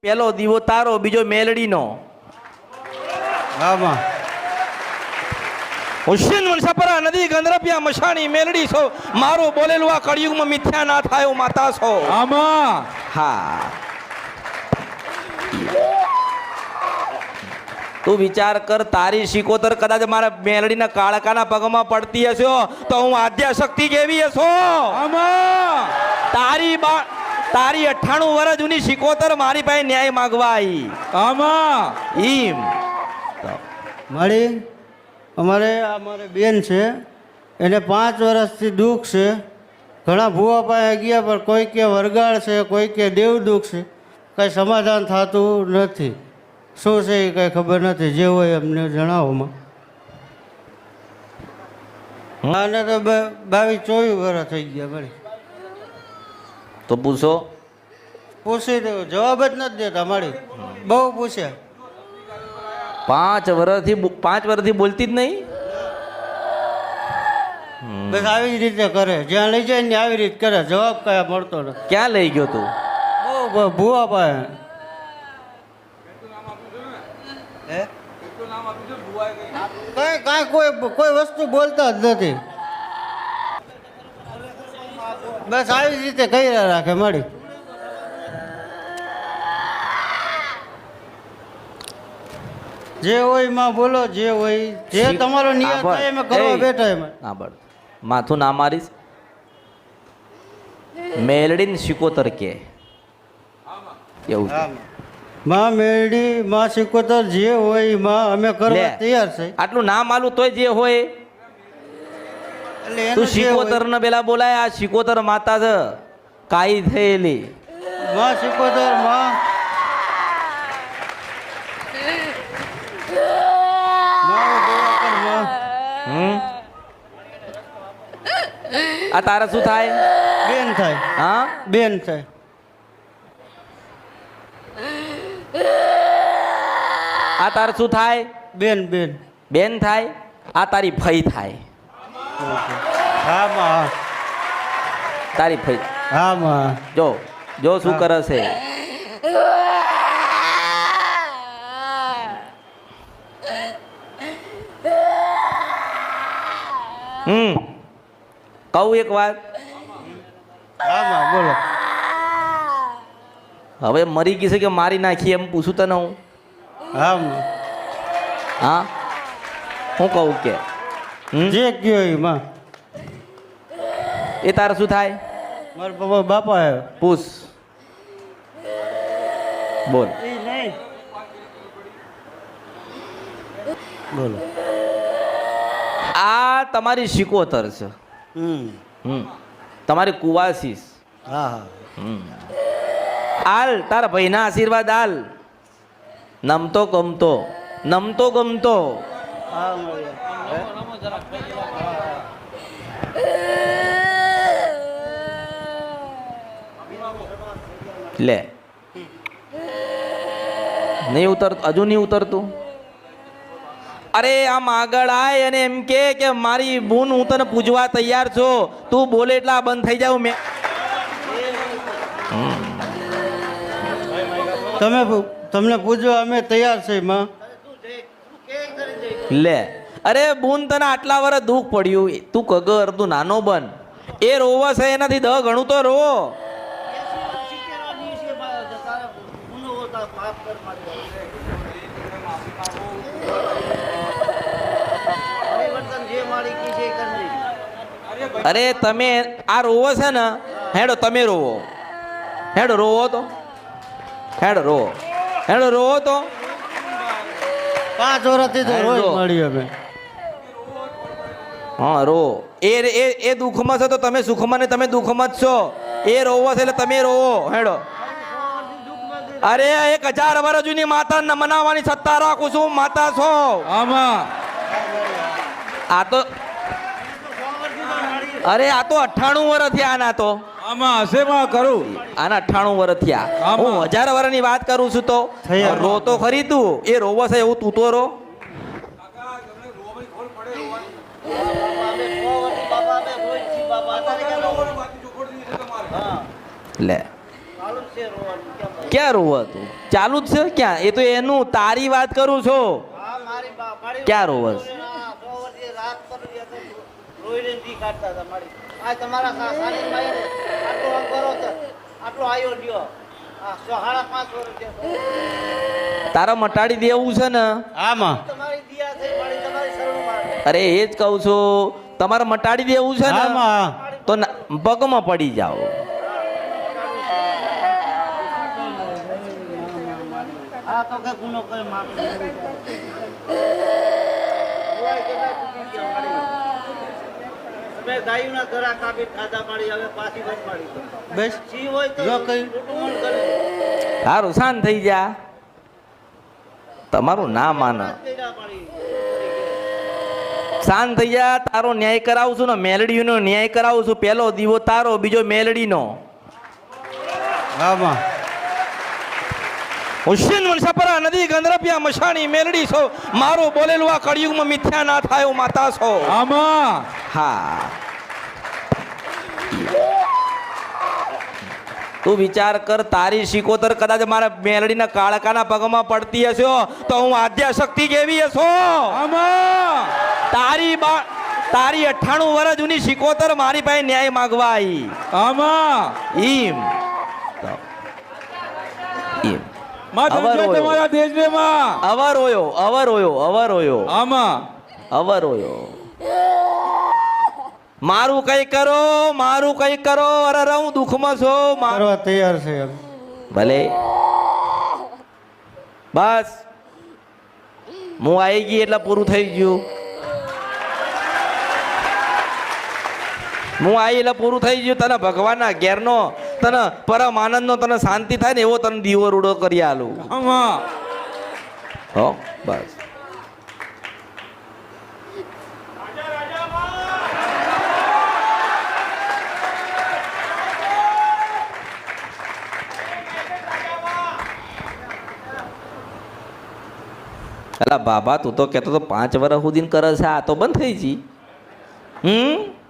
પેલો દીવો તારો, બીજો મેલડીનો. આમાં હુસેન વંશાપરા નદી ગંધરપિયા મશાણી મેલડી છો, મારું બોલેલું આ કળિયુગમાં મિથ્યા ના થાય એવું માતા છો. આમાં હા, તું વિચાર કર, તારી શિકોતર કદાચ મારા મેલડીના કાળકાના પગમાં પડતી હશે તો હું આદ્યા શક્તિ કેવી હશો. આમાં તારી 98 વર્ષ જૂની શિકોતર મારી પાસે ન્યાય માંગવા આવી. આમાં ઈમ મળી અમારે બેન છે, એને 5 વર્ષથી દુઃખ છે. ઘણા ભૂવા પાસે ગયા પણ કોઈ કે વરગાળ છે, કોઈ કે દેવ દુઃખ છે, કંઈ સમાધાન થતું નથી. શું છે એ કંઈ ખબર નથી. જે હોય અમને જણાવોમાં. આને તો 22-24 વર્ષ થઈ ગયા. મળી તો પૂછો. પૂછી દો, જવાબ જ નથી દેતા. મળી બહુ પૂછ્યા. 5 વર્ષથી બોલતી જ નહીં. બસ આવી જ રીતે કરે, જ્યાં લઈ જાય ને આવી રીતે કરે. જવાબ કયા મળતો નથી. ક્યાં લઈ ગયો તું? બહુ ભૂવા પાસે. કોઈ વસ્તુ બોલતા જ નથી. બસ આવી જ રીતે કર્યા રાખે. મળી જે હોય માં બોલો, જે હોય, જે તમારો નિયત થાય એમાં કરવા બેઠા એમાં. હા બળ માથું ના મારીશ. મેલડીન શિકોતર કે એવું છે. માં મેરડી, માં સિકોતર, જે હોય માં અમે કરવા તૈયાર છે. આટલું ના માલું તોય જે હોય. એટલે એનું તું જે શિકોતર ને પેલા બોલાય, આ શિકોતર માતા છે કાઈ થયેલી. હોય, માં સિકોતર, માં આ તારે શું થાય? બેન થાય. હા બેન થાય. આ તારે શું થાય? બેન બેન બેન થાય. આ તારી ફઈ થાય. હા માં, તારી ફઈ. હા માં. જો જો શું કરે છે. કહું એક વાત. હા માં બોલો. હવે મરી ગઈ છે કે મારી નાખી એમ પૂછું તને હું. હા માં. હા હું કહું કે જે કયો એ માં. એ તારે શું થાય? મારા પપ્પા બાપા હે. પૂછ બોલ. બોલો. આ તમારી શિકોતર છે. તમારી કુવાસીસ. હા હા. આલ તારા ભાઈના આશીર્વાદ આલ. નમતો ગમતો, નમતો ગમતો. હા લે નહીં ઉતરતું, હજુ નહીં ઉતરતું. અરે આમ આગળ આય અને એમ કે મારી બૂન હું તને પૂજવા તૈયાર છો, તું બોલે એટલે આ બંધ થઈ જાવ. મેં તમને પૂજવા અમે તૈયાર છે માં. લે અરે બૂન તને આટલા વર્ષ દુઃખ પડ્યું, તું કગર, તું નાનો બન. એ રોવો છે એનાથી 10 ગણું તો રોવો. અરે તમે આ રોવો છે ને, હેડો તમે રોવો. હેડો રોવો તો, હેડો રોવો, હેડો રોવો તો. 5 વર્ષથી તો રોજ મળી અમે. હા રો. એ દુઃખમાં છે તો તમે સુખમાં ને તમે દુઃખમાં જ છો. એ રોવો છે એટલે તમે રોવો. હેડો. અરે 1000 વર્ષ જૂની માતા મનાવવાની સત્તા રાખું છું. માતા છો. આમાં આ તો અરે આ તો 98 વર્ષ થયા. આના તો આમાં હસેમાં કરું. આના 98 વર્ષ થયા. હું 1000 વર્ષની વાત કરું છું તો રો તો ખરી તું. એ રોવો છે એવું તું તો રો. લે ક્યાં રોવા તું? ચાલુ જ છે ક્યાં? એ તો એનું તારી વાત કરું છું. ક્યાં રોવસ? તારા મટાડી દેવું છે ને? આમાં અરે એ જ કહું છું, તમારે મટાડી દેવું છે ને આમાં તો પગમાં પડી જાઓ. બસ જો કઈ સારું શાંત થઈ જા. તમારું ના માને શાંત થઈ જા. તારો ન્યાય કરાવું છું ને, મેલડીનો ન્યાય કરાવું છું. પહેલો દીવો તારો, બીજો મેલડીનો. આમાં હુસેન વંશાપરા નદી ગંધરપિયા મશાણી મેલડી છો. મારું બોલેલું આ કળિયુગમાં મિથ્યા ના થાય એવું માતા છો. આમાં હા, તું વિચાર કર, તારી શિકોતર કદાચ મારા મેલડીના કાળકાના પગમાં પડતી હશો તો હું આદ્યા શક્તિ કેવી હશો? આમાં તારી 98 વર્ષ જૂની શિકોતર મારી પાસે ન્યાય માંગવા આવી. આમાં ઈમ ઈમ માં અવર ધનજય હોયો. તમારા દેશને માં અવર હોયો, અવર હોયો, અવર હોયો, આમાં અવર હોયો. મારું કઈ કરો, મારું કઈ કરો. અરે હું દુઃખમાં છું. કરવા તૈયાર છે એમ. ભલે બસ હું આવી ગઈ એટલે પૂરું થઈ ગયું. હું આવી એટલે પૂરું થઈ ગયું. તને ભગવાનના ઘેરનો, તને પરમ આનંદનો, તને શાંતિ થાય ને એવો તને દીવો રૂડો કરી આલું. આમાં હો બસ. અલા બાબા, તું તો કહેતો તો 5 વર્ષ સુધી કરે છે, આ તો બંધ થઈ ગઈ.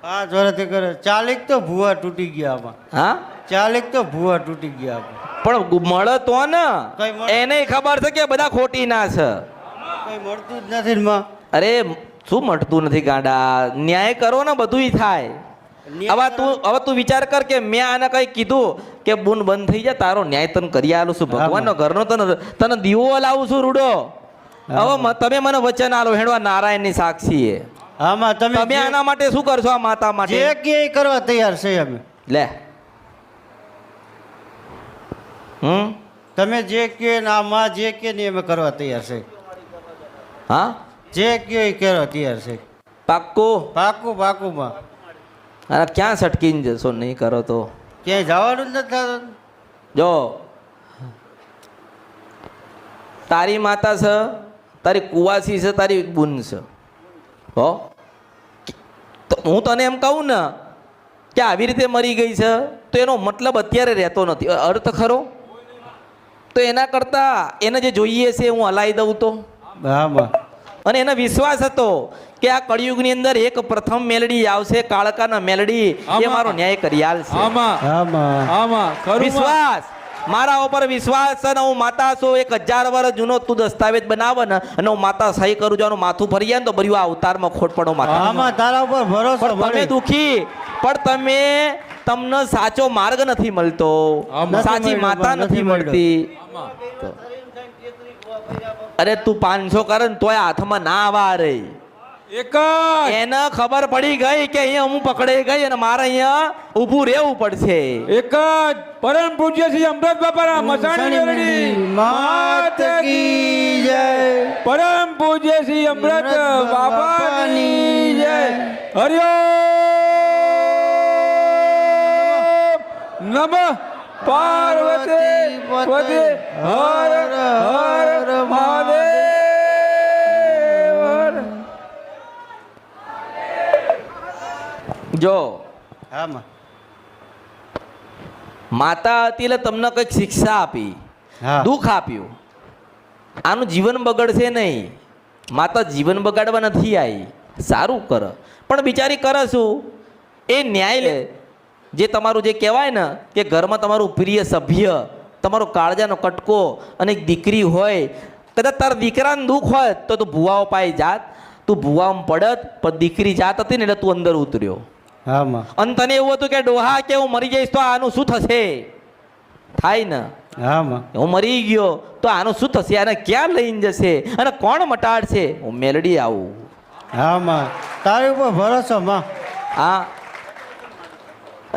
5 વર્ષથી કરે. 40 તો ભૂવા તૂટી ગયા આમાં. હા 40 તો ભૂવા તૂટી ગયા આમાં. પણ મળે તો ને, કઈ મળે? એને ખબર છે કે બધા ખોટી ના છે. કઈ મળતું જ નથી ને માં. અરે શું મળતું નથી ગાંડા? ન્યાય કરો ને બધું થાય. હવે તું વિચાર કર કે મેં આને કઈ કીધું કે બુન બંધ થઈ જાય, તારો ન્યાય તને કરી આલું છું. ભગવાનનો ઘરનો તને દીવો લાવું છું રૂડો. હવે તમે મને વચન આલો, હેડવા નારાયણની સાક્ષી એ. આમાં તમે તમે આના માટે શું કરશો? આ માતા જે માટે કે કરવા તૈયાર છે અમે. લે. તમે જે કે ને આ માં જે કે ને અમે કરવા તૈયાર છે. હા જે કે એ કરવા તૈયાર છે. પાક્કું. પાકું પાકું માં. અને ક્યાં સટકીને જશો નહીં કરો તો? ક્યાંય જવાનું જ નથી થતું. જો તારી માતા છે, તારી કુવાસી છે, તારી બુન છે. હો તો હું તને એમ કહું ને કે આવી રીતે મરી ગઈ છે તો એનો મતલબ અત્યારે રહેતો નથી. અર્થ ખરો? તો એના કરતાં એને જે જોઈએ છે હું હલાવી દઉં તો. આમાં અને એને વિશ્વાસ હતો કે આ કળિયુગની અંદર એક પ્રથમ મેલડી આવશે, કાળકાના મેલડી, એ મારો ન્યાય કરી આલશે. આમાં આમાં આમાં ખરું માં? વિશ્વાસ, મારા ઉપર વિશ્વાસ છે ને હું માતા છું. 1000 વર્ષ જૂનો તું દસ્તાવેજ બનાવે ને અને હું માતા સહી કરું છું, માથું ફરી જાય ને તો બર્યું આ અવતારમાં ખોટ પડો માતા. આમાં તારા ઉપર ભરોસો પણ તમે મળી. દુખી, પણ તમને સાચો માર્ગ નથી મળતો, આમાં. સાચી માતા નથી મળતી. અરે તું 500 કરે ને તોય હાથમાં ના આવા રે. એક જ એને ખબર પડી ગઈ કે અહીંયા હું પકડાઈ ગઈ અને મારે અહીંયા ઊભું રહેવું પડશે. એક જ પરમ પૂજ્ય શ્રી અમૃત બાપાના મસાણી મેલડી માત કી જય. પરમ પૂજ્ય શ્રી અમૃત બાપાની જય. હરિઓમ નમઃ પાર્વતી પતે હર હર મહાદેવ. જો આમાં માતા હતી એટલે તમને કંઈક શિક્ષા આપી, હા. દુઃખ આપ્યું. આનું જીવન બગડશે નહીં. માતા જીવન બગાડવા નથી આવી, સારું કર. પણ બિચારી કરે શું? એ ન્યાય લે. જે તમારું જે કહેવાય ને કે ઘરમાં તમારું પ્રિય સભ્ય તમારો કાળજાનો કટકો અને એક દીકરી હોય, કદાચ તારા દીકરાને દુઃખ હોય તો તું ભુવાઓ પાસે જાત, તું ભુવામાં પડત, પણ દીકરી જાત હતી ને એટલે તું અંદર ઉતર્યો. હા માં. અને તને એવું હતું કે ડોહા કે હું મરી જઈશ તો આનું શું થશે? થાય ને, હા માં. હું મરી ગયો તો આનું શું થશે? આને ક્યાં લઈને જશે અને કોણ મટાડશે? હું મેલડી આવું. હા માં, તારી ઉપર ભરોસો માં. હા,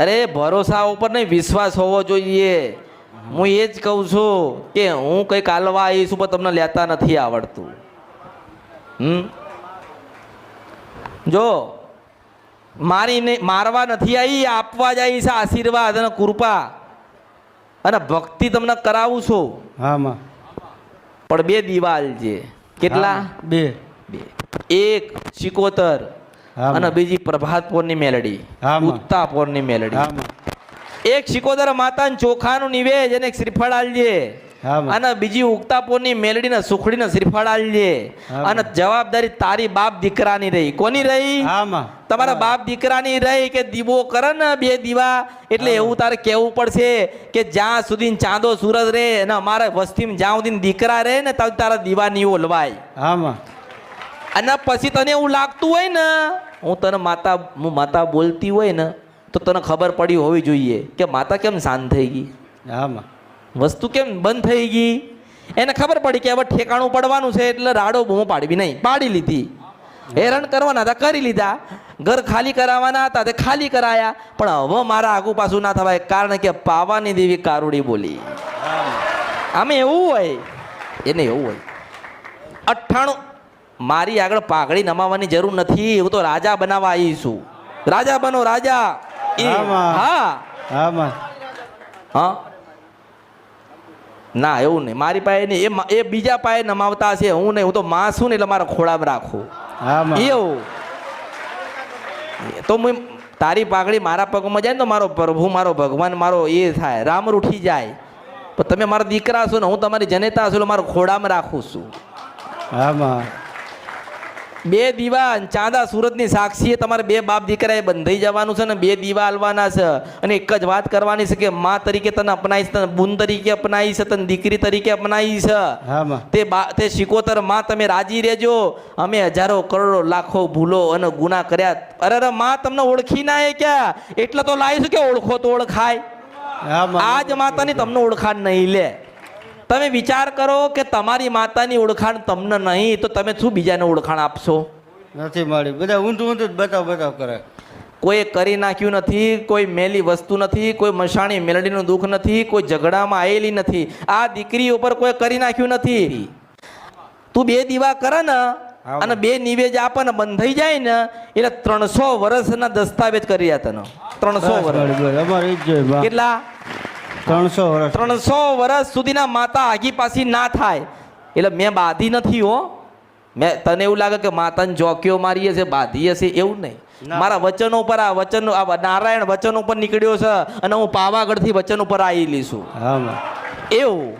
અરે ભરોસા ઉપર નહીં, વિશ્વાસ હોવો જોઈએ. હું એ જ કહું છું કે હું કંઈક હાલવા આવીશ પણ તમને લેતા નથી આવડતું. જો મારવા નથી આવી, આપવા જ આવી છે આશીર્વાદ અને કૃપા અને ભક્તિ તમને કરાવું છું. હા માં. પણ બે દિવાલ છે. કેટલા? બે. એક શિકોતર હા અને બીજી પ્રભાતપોરની મેલડી, હા માં. ઉત્તાપોરની મેલડી. હા માં. એક શિકોતર માતાને ચોખાનું નિવેદ અને એક શ્રીફળ આલજે, હા માં. અને બીજી ઉગતાપોરની મેલડીને સુખડીને શ્રીફળ આલજે. હા અને જવાબદારી તારી બાપ દીકરાની રહી. કોની રહી? હા માં. તમારા બાપ દીકરાની રહી કે દીવો કરે ને બે દીવા, એટલે એવું તારે કહેવું પડશે કે જ્યાં સુધી ચાંદો સૂરજ રહે અને અમારા વસ્તીમાં જ્યાં સુધી દીકરા રહે ને ત્યાં તારા દીવા નહીં ઓલવાય. હા માં. અને પછી તને એવું લાગતું હોય ને હું માતા બોલતી હોય ને તો તને ખબર પડી હોવી જોઈએ કે માતા કેમ શાંત થઈ ગઈ, હા માં. વસ્તુ કેમ બંધ થઈ ગઈ. એને ખબર પડી કે હવે ઠેકાણું પડવાનું છે, એટલે રાડો બૂમો પાડવી નહીં, પાડી લીધી. હેરાન કરવાના હતા કરી લીધા, ઘર ખાલી કરાવવાના હતા તે ખાલી કરાયા, પણ હવે મારા આગુ પાછું ના થવાય, કારણ કે પાવાની દેવી કારુડી બોલી. આમે એવું હોય, એને એવું હોય 98 મારી આગળ પાઘડી નમાવાની જરૂર નથી, હું તો રાજા બનાવવા આવી છું. રાજા બનો રાજા. હા હા માં. હા, ના એવું નહીં, મારી પાસે નહીં, એ બીજા પાસે નમાવતા છે, હું નહીં. હું તો માં છું ને એટલે મારા ખોળામાં રાખું. હા માં. એવું તો હું તારી પાઘડી મારા પગમાં જાય ને તો મારો પ્રભુ, મારો ભગવાન, મારો એ થાય, રામ ઉઠી જાય. પણ તમે મારા દીકરા છો ને હું તમારી જનેતા છું એટલે મારો ખોળામાં રાખું છું. હા માં. બે દીવા ચાંદા સુરતની સાક્ષીએ તમારે બે બાપ દીકરાએ બંધાઈ જવાનું છે ને બે દીવા હાલવાના છે, અને એક જ વાત કરવાની છે કે માં તરીકે તને અપનાવીશ, તને બુન તરીકે અપનાવીશ, તને દીકરી તરીકે અપનાવીશ. હા માં. તે શિકોતર માં તમે રાજી રહેજો. અમે હજારો કરોડો લાખો ભૂલો અને ગુના કર્યા. અરે માં તમને ઓળખી ના એ ક્યાં, એટલે તો લાવીશું કે ઓળખો તો ઓળખાય. હા માં. આજ માતાની તમને ઓળખાણ નહીં લે. તમે વિચાર કરો કે તમારી માતાની ઓળખાણ તમને નહીં તો તમે શું બીજાને ઓળખાણ આપશો? નથી મળી, બધા ઊંધું ઊંધું જ બતાવ કરે. કોઈ કરી નાખ્યું નથી, કોઈ મેલી વસ્તુ નથી, કોઈ મશાણી મેલડીનું દુઃખ નથી, કોઈ ઝઘડામાં આવેલી નથી. આ દીકરી ઉપર કોઈ કરી નાખ્યું નથી. તું બે દીવા કરે ને અને બે નિવેદ આપે ને બંધાઈ જાય ને એટલે 300 વર્ષના દસ્તાવેજ કરી રહ્યા તને. 300 વર્ષ. અમારે ઈ જ જોઈએ. કેટલા? 300 વર્ષ. 300 વર્ષ સુધીના માતા આગી પાછી ના થાય. એટલે મેં બાધી નથી હો. મેં તને એવું લાગે કે માતાને જોકીઓ મારી હશે, બાધી હશે, એવું નહીં. મારા વચનો ઉપર આ નારાયણ વચન ઉપર નીકળ્યો છે અને હું પાવાગઢથી વચન ઉપર આવેલી છું. એવું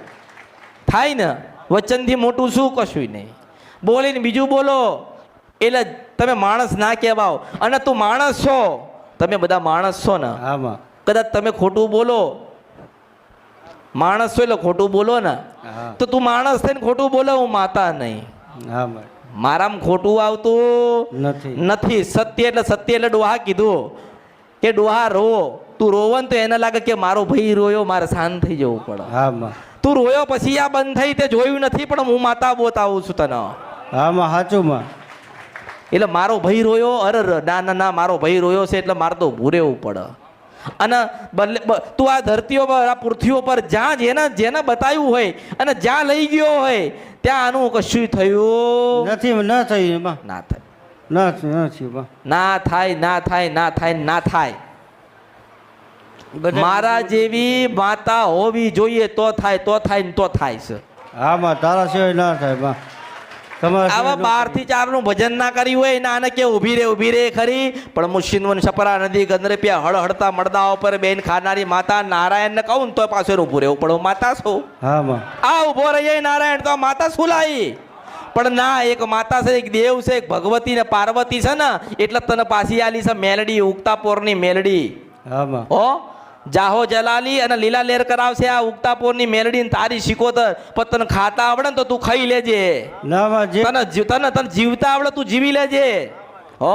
થાય ને, વચનથી મોટું શું? કશું નહીં. બોલીને બીજું બોલો એટલે તમે માણસ ના કહેવાઓ. અને તું માણસ છો, તમે બધા માણસ છો ને. કદાચ તમે ખોટું બોલો, માણસ છો એટલે ખોટું બોલો ને, તો તું માણસ થઈને ખોટું બોલો, હું માતા નહીં. મારામાં ખોટું આવતું નથી. સત્ય એટલે ડોહા કીધું કે ડોહા રોવો. તું રોવો ને તો એને લાગે કે મારો ભાઈ રોયો, મારે શાંત થઈ જવું પડે. તું રોયો પછી આ બંધ થઈ તે જોયું નથી, પણ હું માતા બતાવું છું તને. સાચું. એટલે મારો ભાઈ રોયો, અરે ના મારો ભાઈ રોયો છે એટલે મારે તો ઊભું રહેવું પડે. અને તું આ ધરતીઓ પર, આ પૃથ્વીઓ પર જ્યાં જેને બતાવ્યું હોય અને જ્યાં લઈ ગયો હોય ત્યાં આનું કશું થયું નથી. ના થાય. મારા જેવી માતા હોવી જોઈએ તો થાય છે. તારા સિવાય ના થાય. આવા 12 થી 4 નું ભજન ના કર્યું હોય ને આને કે ઊભી રે ખરી, પણ મુશિનવન છપરા નદી ગંદરેપિયા હળહળતા મળદા ઉપર બેન ખાનારી માતા નારાયણ ને કહું તો પાછળ ઊભું રહેવું પડે. માતા શું? આ ઊભો રહી નારાયણ તો માતા શું લાવી? પણ ના, એક માતા છે, એક દેવ છે, એક ભગવતી ને પાર્વતી છે ને, એટલે તને પાછી આલી છે મેલડી, ઉગતાપોરની મેલડી. જાહો જલાલી અને લીલા લેર કરાવશે આ ઉગતાપોરની મેલડીને તારી શીખોતર પણ તને ખાતા આવડે ને તો તું ખાઈ લેજે ના બા જે તને તને જીવતા આવડે તું જીવી લેજે હો